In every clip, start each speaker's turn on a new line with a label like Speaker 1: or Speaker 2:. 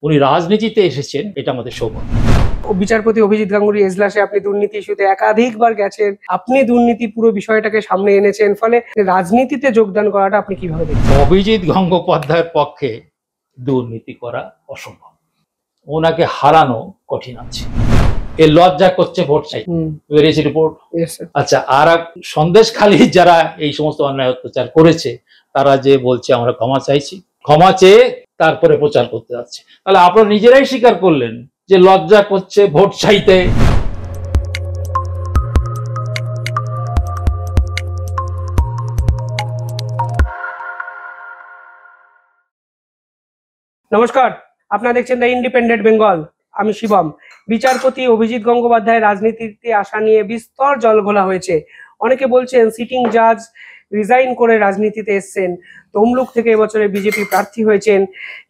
Speaker 1: উনি রাজনীতিতে এসেছেন, এটা আমাদের সৌভাগ্য।
Speaker 2: বিচারপতি অভিজিৎ গাঙ্গুলি এজলাসে আপনি দুর্নীতি ইস্যুতে একাধিকবার গেছেন, আপনি দুর্নীতি পুরো বিষয়টাকে সামনে এনেছেন, ফলে রাজনীতিতে যোগদান করাটা আপনি কিভাবে দেখছেন?
Speaker 1: অভিজিৎ গঙ্গোপাধ্যায়ের পক্ষে দুর্নীতি করা অসম্ভব, ওনাকে হারানো কঠিন আছে। এ লজ্জা করছে ভোট চাই, বেরিয়েছে রিপোর্ট। আচ্ছা, আর সন্দেশখালী যারা এই সমস্ত অন্যায় অত্যাচার করেছে তারা যে বলছে আমরা ক্ষমা চাইছি, ক্ষমা চেয়ে তারপরে প্রচার করতে যাচ্ছে, তাহলে আপনারা নিজেরাই স্বীকার করলেন যে লজ্জা করছে ভোট চাইতে।
Speaker 2: নমস্কার, আপনারা দেখছেন দ্য ইন্ডিপেন্ডেন্ট বেঙ্গল। আমি শিবম। বিচারপতি অভিজিৎ গঙ্গোপাধ্যায় রাজনীতিতে আসা নিয়ে বিস্তর জলঘোলা হয়েছে। অনেকে বলছেন সিটিং জাজ রিজাইন করে রাজনীতিতে এসছেন, তমলুক থেকে এবছরে বিজেপি প্রার্থী হয়েছেন,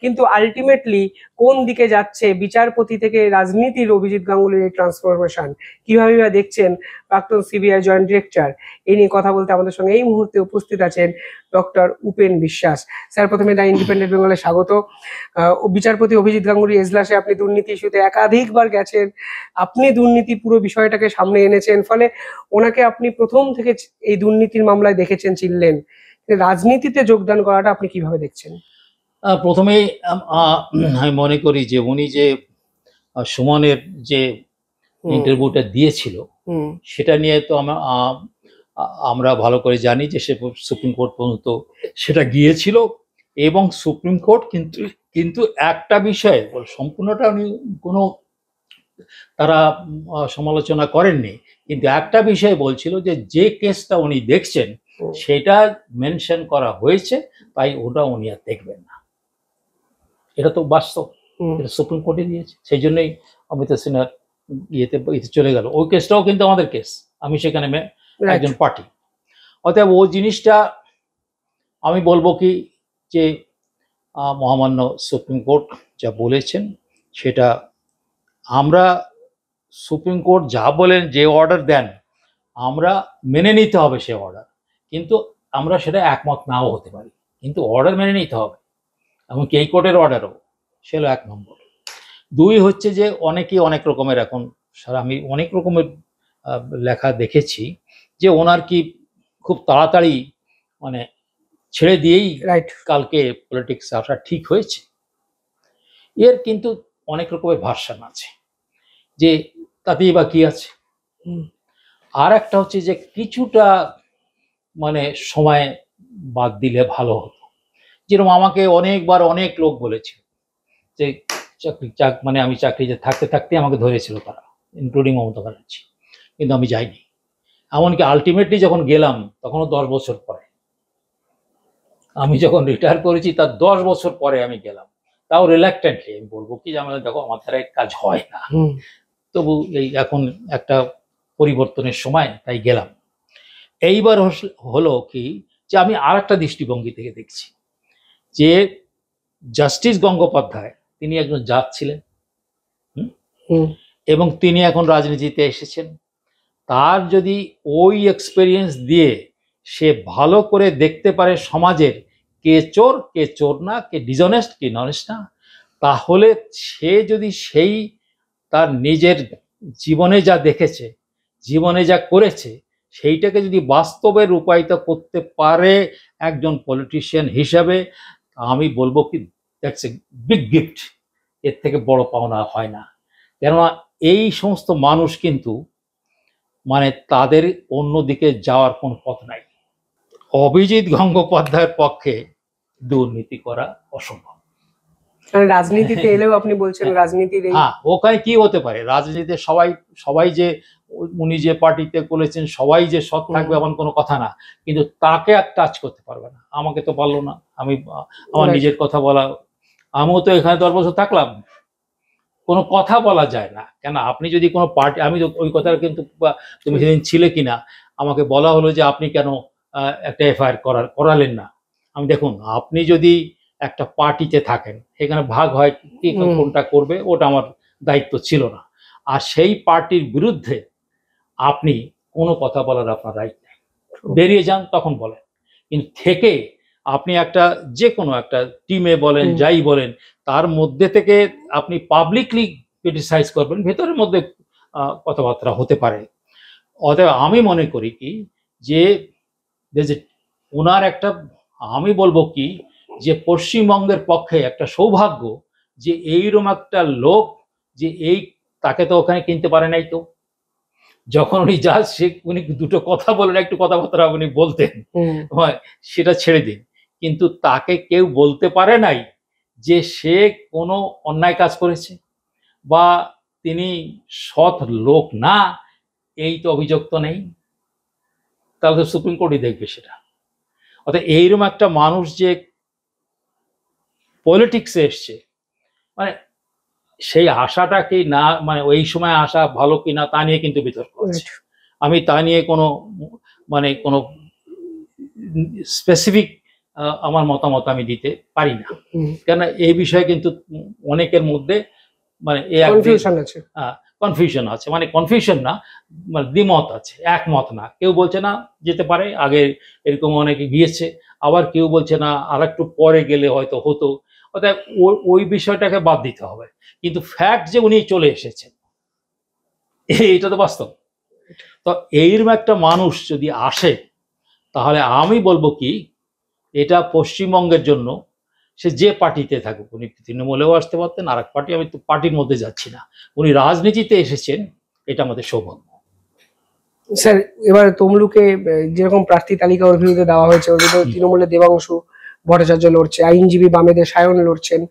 Speaker 2: কিন্তু আলটিমেটলি কোন দিকে যাচ্ছে বিচারপতি থেকে রাজনীতির অভিজিৎ গাঙ্গুলির এই ট্রান্সফরমেশন, কিভাবে দেখছেন প্রাক্তন সিবিআই জয়েন্ট ডিরেক্টর? এই নিয়ে কথা বলতে আমাদের সঙ্গে এই মুহূর্তে উপস্থিত আছেন ডক্টর উপেন বিশ্বাস। স্যার, প্রথমে দ্য ইন্ডিপেন্ডেন্ট বেঙ্গলে স্বাগত। বিচারপতি অভিজিৎ গাঙ্গুলি এজলাসে আপনি দুর্নীতি ইস্যুতে একাধিকবার গেছেন, আপনি দুর্নীতি পুরো বিষয়টাকে সামনে এনেছেন, ফলে ওনাকে আপনি প্রথম থেকে এই দুর্নীতির মামলায় দেখেছেন, চিনলেন। রাজনীতিতে যোগদান করাটা আপনি কিভাবে দেখছেন?
Speaker 1: প্রথমেই আমি মনে করি যে উনি যে সুমনের যে ইন্টারভিউটা দিয়েছিল সেটা নিয়ে তো আমরা ভালো করে জানি যে সে সুপ্রিম কোর্ট পর্যন্ত সেটা গিয়েছিল, এবং সুপ্রিম কোর্ট কিন্তু একটা বিষয়ে সম্পূর্ণটা উনি কোনো তারা সমালোচনা করেননি, কিন্তু একটা বিষয়ে বলছিল যে যে কেসটা উনি দেখছেন সেটা মেনশন করা হয়েছে, তাই ওটা উনি আর দেখবেন না। এটা তো বাস্তব, এটা সুপ্রিম কোর্টে দিয়েছে, সেই জন্যই অমিতা সিনহার ইয়েতে চলে গেল। ওই কেসটাও কিন্তু আমাদের কেস, আমি সেখানে একজন পার্টি। অতএব ও জিনিসটা আমি বলবো কি যে মহামান্য সুপ্রিম কোর্ট যা বলেছেন সেটা আমরা, সুপ্রিম কোর্ট যা বলেন, যে অর্ডার দেন আমরা মেনে নিতে হবে সে অর্ডার, কিন্তু আমরা সেটা একমত নাও হতে পারি, কিন্তু অর্ডার মেনে নিতে হবে। এমনকি এই কোর্টের অর্ডারও সে হলো 1 নম্বর। 2 হচ্ছে যে অনেকেই অনেক রকমের, এখন সারা আমি অনেক রকমের লেখা দেখেছি যে ওনার কি খুব তাড়াতাড়ি মানে ছেড়ে দিয়েই কালকে পলিটিক্স আসা ঠিক হয়েছে। এর কিন্তু অনেক রকমের ভার্সন আছে, যে তাতেই বা কি আছে। আর একটা হচ্ছে যে কিছুটা মানে সময় বাদ দিলে ভালো হতো, যেরকম আমাকে অনেকবার অনেক লোক বলেছিল যে মানে আমি চাকরিতে থাকতে থাকতে আমাকে ধরেছিল তারা, ইনক্লুডিং মমতা ব্যানার্জি, কিন্তু আমি যাইনি। এমনকি আলটিমেটলি যখন গেলাম তখনও 10 বছর পরে, আমি যখন রিটায়ার করেছি তার 10 বছর পরে আমি গেলাম, তাও রিল্যাক্টেন্টলি। আমি বলবো কি যে আমাদের দেখো আমার দ্বারা কাজ হয় না, তবু এই এখন একটা পরিবর্তনের সময় তাই গেলাম। এইবার হলো কি যে আমি আর একটা দৃষ্টিভঙ্গি থেকে দেখছি যে জাস্টিস গঙ্গোপাধ্যায় তিনি একজন জাজ ছিলেন, এবং তিনি এখন রাজনীতিতে এসেছেন। তার যদি ওই এক্সপেরিয়েন্স দিয়ে সে ভালো করে দেখতে পারে সমাজের কে চোর কে চোর না, কে ডিসঅনেস্ট কে ননেস্ট না, তাহলে সে যদি সেই তার নিজের জীবনে যা দেখেছে, জীবনে যা করেছে, সেইটাকে যদি বাস্তবে রূপায়িত করতে পারে একজন পলিটিশিয়ান হিসাবে, আমি বলবো কি দ্যাটস এ বিগ গিফট। এর থেকে বড় পাওনা হয় না। কেননা এই সমস্ত মানুষ কিন্তু মানে তাদের অন্যদিকে যাওয়ার কোনো পথ নাই। অভিজিৎ গঙ্গোপাধ্যায়ের পক্ষে দুর্নীতি করা অসম্ভব।
Speaker 2: রাজনীতিতে এলেও আপনি বলছেন রাজনীতির
Speaker 1: ওখানে কি হতে পারে, রাজনীতিতে সবাই যে উনি যে পার্টিতে করেছেন সবাই যে সৎ থাকবে এমন কোনো কথা না, কিন্তু তাকে আর টাচ করতে পারবে না। আমাকে তো পারলো না, আমি আমার নিজের কথা বলা, আমিও তো এখানে 10 বছর থাকলাম, কোনো কথা বলা যায় না। কেন আপনি যদি কোনো পার্টি, আমি ওই কথাটা কিন্তু তুমি সেদিন ছিলে কিনা আমাকে বলা হলো যে আপনি কেন একটা এফআইআর করালেন না। আমি দেখুন, আপনি যদি একটা পার্টিতে থাকেন এখানে ভাগ হয় কি কোনটা করবে, ওটা আমার দায়িত্ব ছিল না। আর সেই পার্টির বিরুদ্ধে আপনি কোনো কথা বলার আপনার রাইট নেই, বেরিয়ে যান তখন বলেন, কিন্তু থেকে আপনি একটা যে কোনো একটা টিমে বলেন যাই বলেন, তার মধ্যে থেকে আপনি পাবলিকলি ক্রিটিসাইজ করবেন, ভেতরের মধ্যে কথাবার্তা হতে পারে। অতএব আমি মনে করি কি যে ওনার একটা, আমি বলবো কি যে পশ্চিমবঙ্গের পক্ষে একটা সৌভাগ্য যে এইরকম একটা লোক, যে তাকে তো ওখানে কিনতে পারে নাই। তো যখন উনি উনি দুটো কথা বলেন, একটু কথাবার্তা উনি বলতেন, সেটা ছেড়ে দিন, কিন্তু তাকে কেউ বলতে পারে নাই যে সে কোনো অন্যায় কাজ করেছে বা তিনি সৎ লোক না, এই তো অভিযোগ তো নেই। তাহলে তো সুপ্রিম কোর্টই দেখবে সেটা। অর্থাৎ এইরকম একটা মানুষ যে পলিটিক্সে এসছে, মানে সেই আশাটা কি না, মানে ওই সময় আসা ভালো কি না তা নিয়ে কিন্তু বিতর্ক আছে। আমি তা নিয়ে কোনো কোনো স্পেসিফিক আমার মতামত আমি দিতে পারি না, কেন এই বিষয়ে কিন্তু অনেকের মধ্যে কনফিউশন আছে, মানে কনফিউশন না, মানে দ্বিমত আছে, একমত না। কেউ বলছে না যেতে পারে, আগে এরকম অনেকে গিয়েছে, আবার কেউ বলছে না আর একটু পরে গেলে হয়তো হতো। অর্থাৎ ওই বিষয়টাকে বাদ দিতে হবে, কিন্তু ফ্যাক্ট যে উনি চলে এসেছেন এইটা তো বাস্তব। তো এইরকম একটা মানুষ যদি আসে, তাহলে আমি বলবো কি এটা পশ্চিমবঙ্গের জন্য, সে যে পার্টিতে থাকুক, উনি তৃণমূলেও আসতে পারতেন, আর এক পার্টি, আমি তো পার্টির মধ্যে যাচ্ছি না, উনি রাজনীতিতে এসেছেন, এটা আমাদের সৌভাগ্য।
Speaker 2: স্যার, এবার তমলুকে যেরকম প্রার্থী তালিকা ওর বিরুদ্ধে দেওয়া হয়েছে, ওর বিরুদ্ধে তৃণমূলের দেবাংশু ভট্টাচার্য লড়ছে, আইনজীবী বামেদের সায়ন লড়ছেন,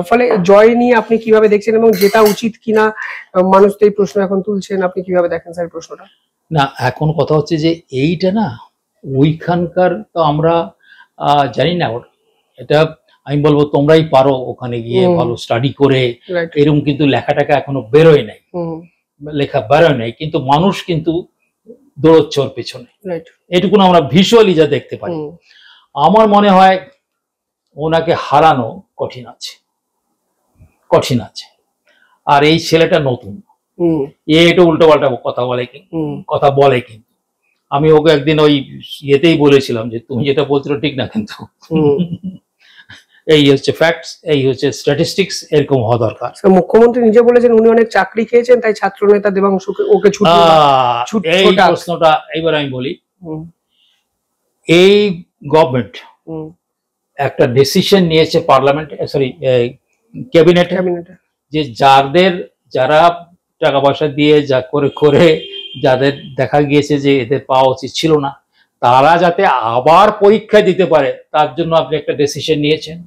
Speaker 2: ফলে জয় নিয়ে আপনি কিভাবে দেখছেন এবং যেটা উচিত কিনা মানুষ তো এই প্রশ্ন এখন তুলছেন, আপনি কিভাবে দেখেন স্যার প্রশ্নটা?
Speaker 1: না, এখন কথা হচ্ছে যে এইটা না, ওইখানকার তো আমরা জানি না, এটা আমি বলবো তোমরাই পারো ওখানে গিয়ে ভালো স্টাডি করে, এরকম কিন্তু লেখাটাকে এখনো বেরোয় নাই, লেখা বেরোয় নাই, কিন্তু মানুষ কিন্তু দৌড়চ্ছে ওর পেছনে, এটুকুন আমরা ভিজুয়ালি যা দেখতে পাই। আমার মনে হয় ওনাকে হারানো কঠিন আছে, কঠিন আছে। আর এই ছেলেটা নতুন, একটু উল্টো পাল্টা কথা বলে কিন্তু আমি ওকে একদিন ওই ইয়েতেই বলেছিলাম যে তুমি যেটা বলছো ঠিক না, কিন্তু এই হচ্ছে ফ্যাক্টস, এই হচ্ছে স্ট্যাটিস্টিক্স, এরকম হওয়া দরকার।
Speaker 2: মুখ্যমন্ত্রী নিজে বলেছেন উনি অনেক চাকরি খেয়েছেন, তাই ছাত্র নেতা দেবাংশুকে ওকে
Speaker 1: এই প্রশ্নটা এইবার আমি বলি, এই গভর্নমেন্ট একটা ডিসিশন নিয়েছে পার্লামেন্ট, সরি ক্যাবিনেটে, যে যারা টাকা পয়সা দিয়ে যা করে যাদের দেখা গিয়েছে যে এদের পাওয়া উচিত ছিল না, তারা যাতে আবার পরীক্ষা দিতে পারে, তার জন্য আপনি একটা ডিসিশন নিয়েছেন।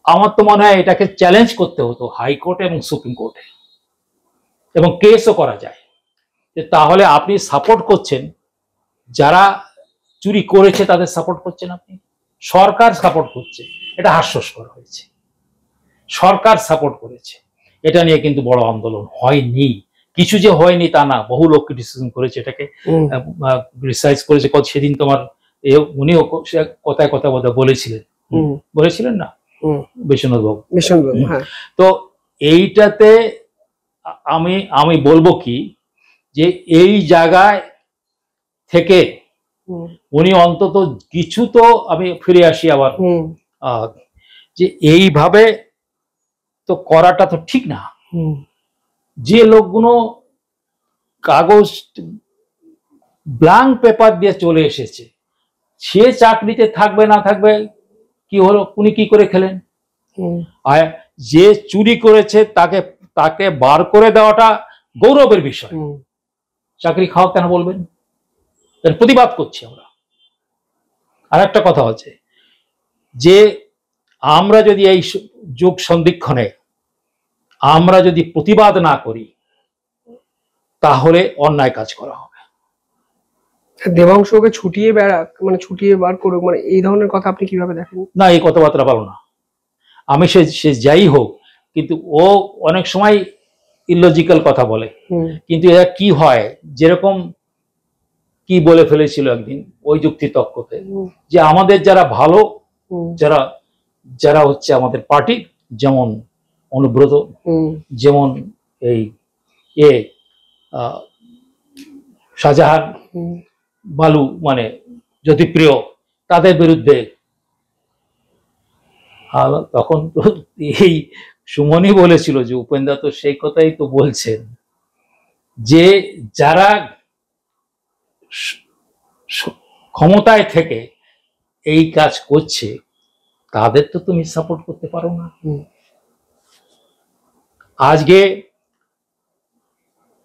Speaker 1: আমার তো মনে হয় এটাকে চ্যালেঞ্জ করতে হতো হাইকোর্টে এবং সুপ্রিম কোর্টে, এবং কেসও করা যায়, যে তাহলে আপনি সাপোর্ট করছেন যারা চুরি করেছে, তাদের সাপোর্ট করছেন আপনি, সরকার সাপোর্ট করছে, এটা হাস্যস্কর হয়েছে। সরকার সাপোর্ট করেছে, এটা নিয়ে কিন্তু বড় আন্দোলন হয়নি, কিছু যে হয়নি তা না, বহু লোক ক্রিটিসিজম করেছে, এটাকে ক্রিটিসাইজ করেছে। সেদিন তোমার উনিও কথায় কথা বলেছিলেন না বিশ্বনাথ বাবু। তো এইটাতে আমি বলবো কি যে এই জায়গায় থেকে উনি অন্তত কিছু তো, আমি ফিরে আসি আবার, যে এইভাবে তো করাটা তো ঠিক না। যে লোকগুলো কাগজ ব্ল্যাঙ্ক পেপার দিয়ে চলে এসেছে, সে চাকরিতে থাকবে না থাকবে কি হলো, উনি কি করে খেলেন? আর যে চুরি করেছে তাকে বার করে দেওয়াটা গৌরবের বিষয়, চাকরি খাওয়া কেন বলবেন? এর প্রতিবাদ করছি আমরা। আর একটা কথা হচ্ছে যে আমরা যদি এই যুগ সন্ধিক্ষণে আমরা যদি প্রতিবাদ না করি, তাহলে অন্যায় কাজ করা হবে।
Speaker 2: দেবাংশুকে ছুটিয়ে বার করুক, মানে এই ধরনের কথা আপনি কিভাবে দেখেন?
Speaker 1: না, এই কথাবার্তা পারো না। আমি সে যাই হোক, কিন্তু ও অনেক সময় ইলজিক্যাল কথা বলে, কিন্তু এরা কি হয়, যেরকম কি বলে ফেলেছিল একদিন ওই যুক্তি তক্কতে, যে আমাদের যারা ভালো, যারা হচ্ছে আমাদের পার্টি, যেমন অনুব্রত, যেমন এই শাহজাহান, বালু, মানে জ্যোতিপ্রিয়, তাদের বিরুদ্ধে। আর তখন তো এই সুমনই বলেছিল যে উপেন্দা তো সেই কথাই তো বলছেন যে যারা ক্ষমতায় থেকে এই কাজ করছে তাদের তো তুমি সাপোর্ট করতে পারো না। আজকে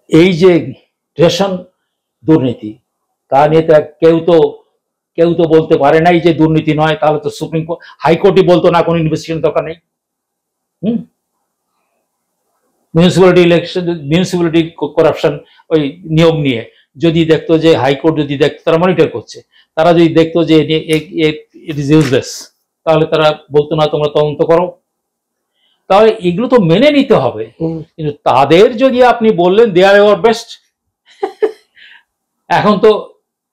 Speaker 1: এই যে রেশন দুর্নীতি তা নিয়ে তো কেউ তো বলতে পারে নাই যে দুর্নীতি নয়, তাহলে তো সুপ্রিম কোর্ট হাইকোর্টই বলতো না কোনো ইনভেস্টিগেশন দরকার নেই। মিউনিসিপ্যালিটি করাপশন ওই নিয়োগ নিয়ে যদি দেখতো যে হাইকোর্ট যদি দেখতো, তারা মনিটর করছে, তারা যদি দেখতো যে ইট ইজ ইউজলেস, তাহলে তারা বলতো না তোমরা তদন্ত করো। তাহলে এগুলো তো মেনে নিতে হবে। কিন্তু তাদের যদি আপনি বললেন দে আর ইউর বেস্ট,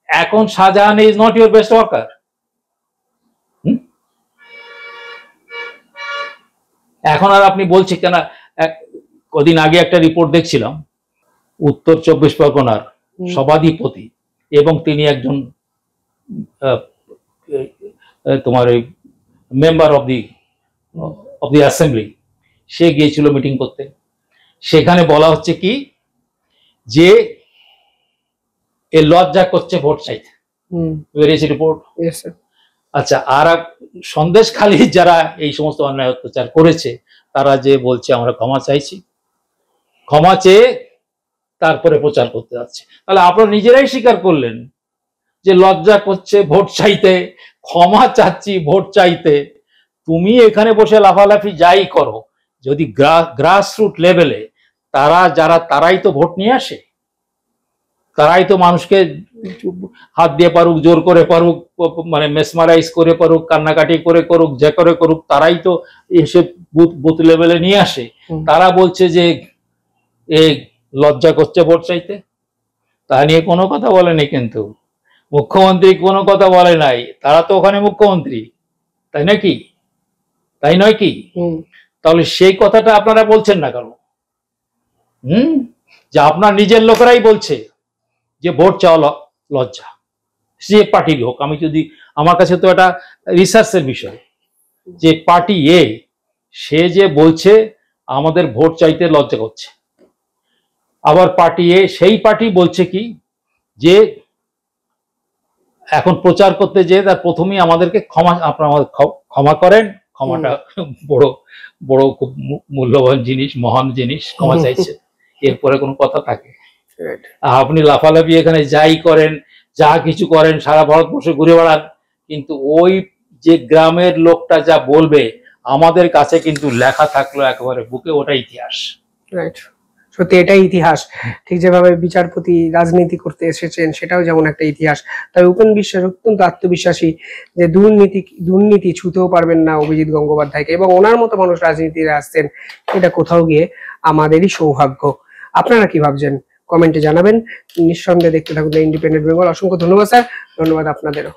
Speaker 1: এখন Shahjahan is not your best worker. এখন আর আপনি বলছে কেন? কদিন আগে একটা রিপোর্ট দেখছিলাম, উত্তর 24 পরগনার সভাধিপতি এবং তিনি একজন তোমার এই মেম্বার অফ দি অ্যাসেম্বলি, সে গিয়েছিল মিটিং করতে। সেখানে বলা হচ্ছে কি যে এ লজ্জা করছে ভোট চাইতে, বেরিয়েছে রিপোর্ট। আচ্ছা, আর সন্দেশখালী যারা এই সমস্ত অন্যায় অত্যাচার করেছে তারা যে বলছে আমরা ক্ষমা চাইছি, ক্ষমা চেয়ে তারপরে প্রচার করতে যাচ্ছে। তাহলে আপনারা নিজেরাই স্বীকার করলেন যে লজ্জা করছে ভোট চাইতে, ক্ষমা চাচ্ছি ভোট চাইতে। তুমি এখানে বসে লাফালাফি যাই করো, যদি গ্রাসরুট লেভেলে তারাই তো ভোট নিয়ে আসে, তারাই তো মানুষকে হাত দিয়ে পারুক, জোর করে পারুক, মানে মেসমারাইজ করে পারুক, কান্নাকাটি করে করুক, যে করে করুক, তারাই তো এসে বুথ লেভেলে নিয়ে আসে। তারা বলছে যে এই লজ্জা করছে ভোট চাইতে, তা নিয়ে কোনো কথা বলেনি। কিন্তু মুখ্যমন্ত্রী কোনো কথা বলে নাই, তারা তো ওখানে মুখ্যমন্ত্রী, তাই নাকি? তাই নয় কি? তাহলে সেই কথাটা আপনারা বলছেন না কেন? যে আপনার নিজের লোকেরাই বলছে যে ভোট চাওয়া লজ্জা, সে পার্টির হোক। আমি যদি, আমার কাছে তো এটা রিসার্চের বিষয় যে পার্টি এ সে যে বলছে আমাদের ভোট চাইতে লজ্জা করছে, আবার পার্টি এ সেই পার্টি বলছে কি যে এখন প্রচার করতে যেয়ে তার প্রথমেই আমাদেরকে আপনারা আমাদের ক্ষমা করেন, ক্ষমাটা বড় বড় খুব মূল্যবান জিনিস, মহান জিনিস, ক্ষমা চাইছে, এরপরে কোনো কথা থাকে? আপনি লাফালাফি এখানে যাই করেন, যা কিছু করেন, সারা ভারতবর্ষে ঘুরে বেড়ান, কিন্তু ওই যে গ্রামের লোকটা যা বলবে আমাদের কাছে কিন্তু লেখা থাকলো একেবারে বুকে, ওটা ইতিহাস।
Speaker 2: রাইট, সত্যি এটাই ইতিহাস। ঠিক যেভাবে বিচারপতি রাজনীতি করতে এসেছেন সেটাও যেমন একটা ইতিহাস। তবে উপেন বিশ্বাস অত্যন্ত আত্মবিশ্বাসী যে দুর্নীতি ছুঁতেও পারবেন না অভিজিৎ গঙ্গোপাধ্যায়কে, এবং ওনার মতো মানুষ রাজনীতিতে আসছেন, এটা কোথাও গিয়ে আমাদেরই সৌভাগ্য। আপনারা কি ভাবছেন কমেন্টে জানাবেন। নিঃসন্দেহে দেখতে থাকুন দ্য ইন্ডিপেন্ডেন্ট বেঙ্গল। অসংখ্য ধন্যবাদ স্যার, ধন্যবাদ আপনাদেরও।